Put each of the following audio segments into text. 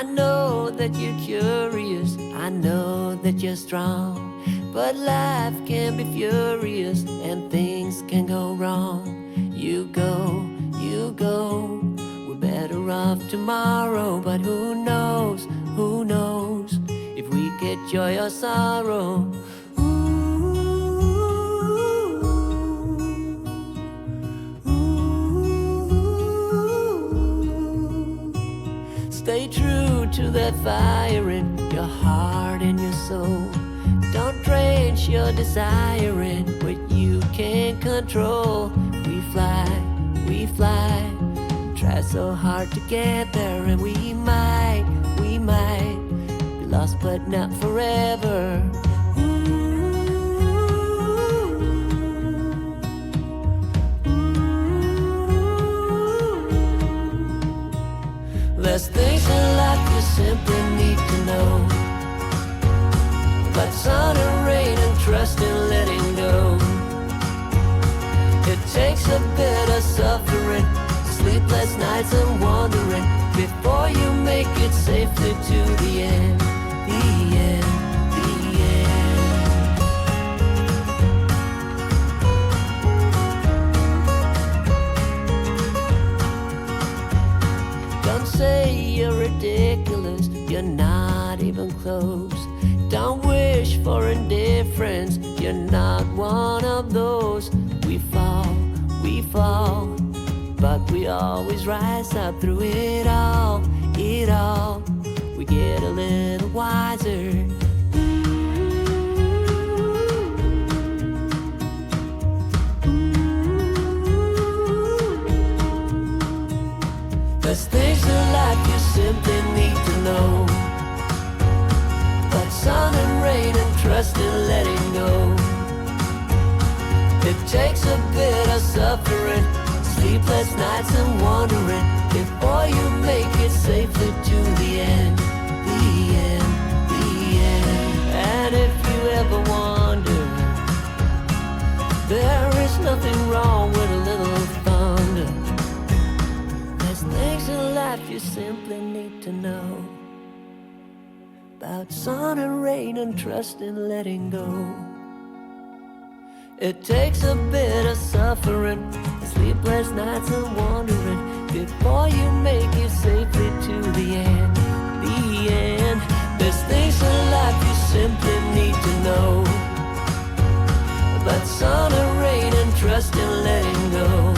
know that you're curious, I know that you're strong, but life can be furious and things can go wrong. You go, we're better off tomorrow, but who knows if we get joy or sorrow. Stay true to that fire in your heart and your soul. Don't drench your desire in what you can't control. We fly, try so hard to get there, and we might be lost but not forever. There's things in life you simply need to know, but sun and rain and trust in letting go. It takes a bit of suffering, sleepless nights and wandering, before you make it safely to the end, the end, the end. Don't say you're ridiculous, you're not even close. Don't wish for indifference, you're not one of those. We fall, but we always rise up through it all. We get a little wiser. There's things in life you simply need to know, but sun and rain and trust in letting go. It takes a bit of suffering, sleepless nights and wandering, before you make it safely to the end, the end, the end. And if you ever wonder, there is nothing wrong with a little thunder. There's things in life you simply need to know, about sun and rain and trust in letting go. It takes a bit of suffering, sleepless nights and wandering, before you make it safely to the end, the end. There's things in life you simply need to know, about sun and rain and trust in letting go.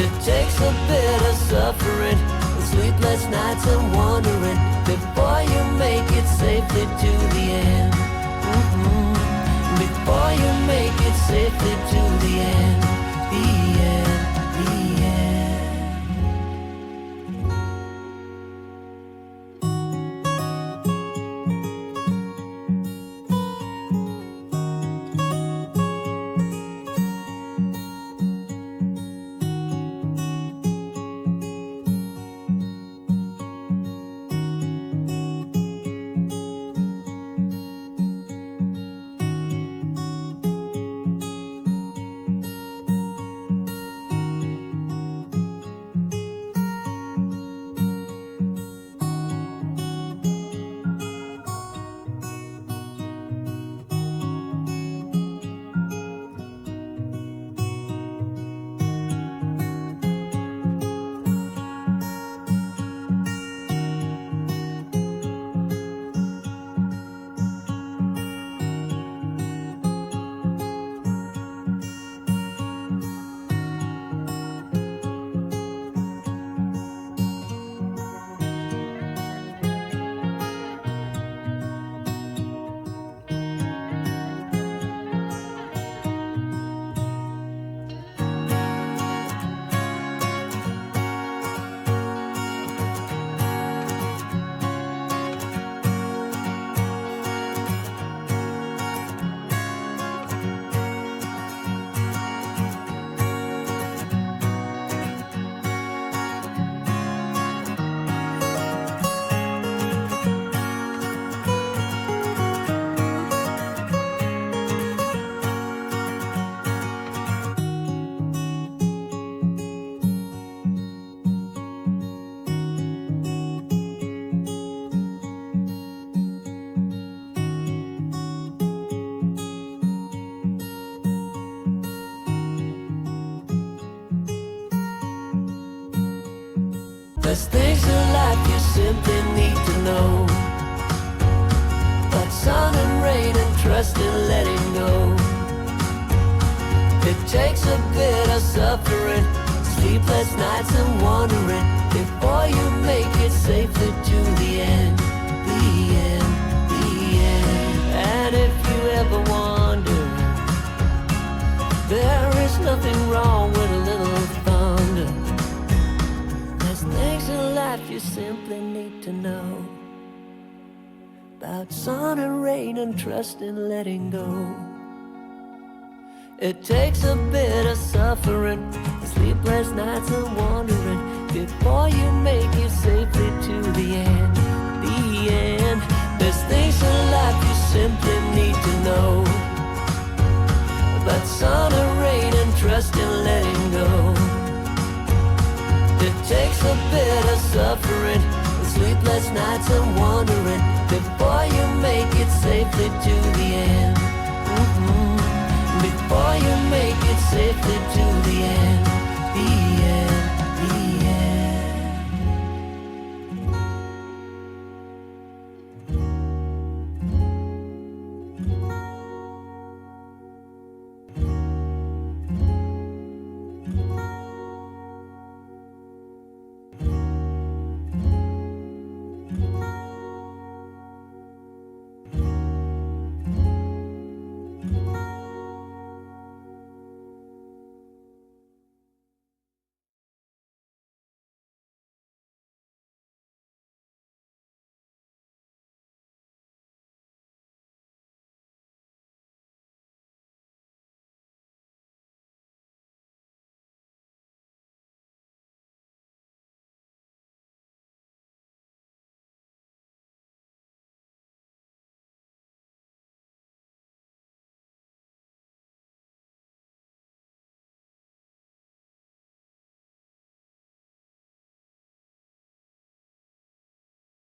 It takes a bit of suffering, sleepless nights and wandering, before you make it safely to the end. Before you make it safely to the end, the end, the end. There's things in life you simply need to know. But sun and rain and trust in letting go. It takes a bit of suffering, sleepless nights and wandering, before you make it safely to the end, the end, the end. And if you ever wonder, there is nothing wrong with a little thunder. There's things in life you simply need to know. About sun and rain and trust in letting go. It takes a bit of suffering, sleepless nights and wandering, before you make it safely to the end, the end. There's things in life you simply need to know. But sun and rain and trust in letting go. It takes a bit of suffering, sleepless nights and wandering, before you make it safely to the end.